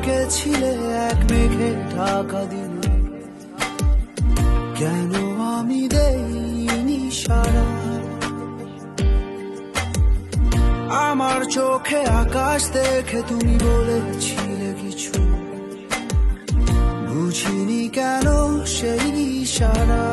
ডেকেছিলে এক মেঘে ঢাকা দিলে, কেন আমি দেইনি সাড়া? আমার চোখে আকাশ দেখে তুমি বলেছিলে কিছু, বুঝিনি কেন সেই ইশারা।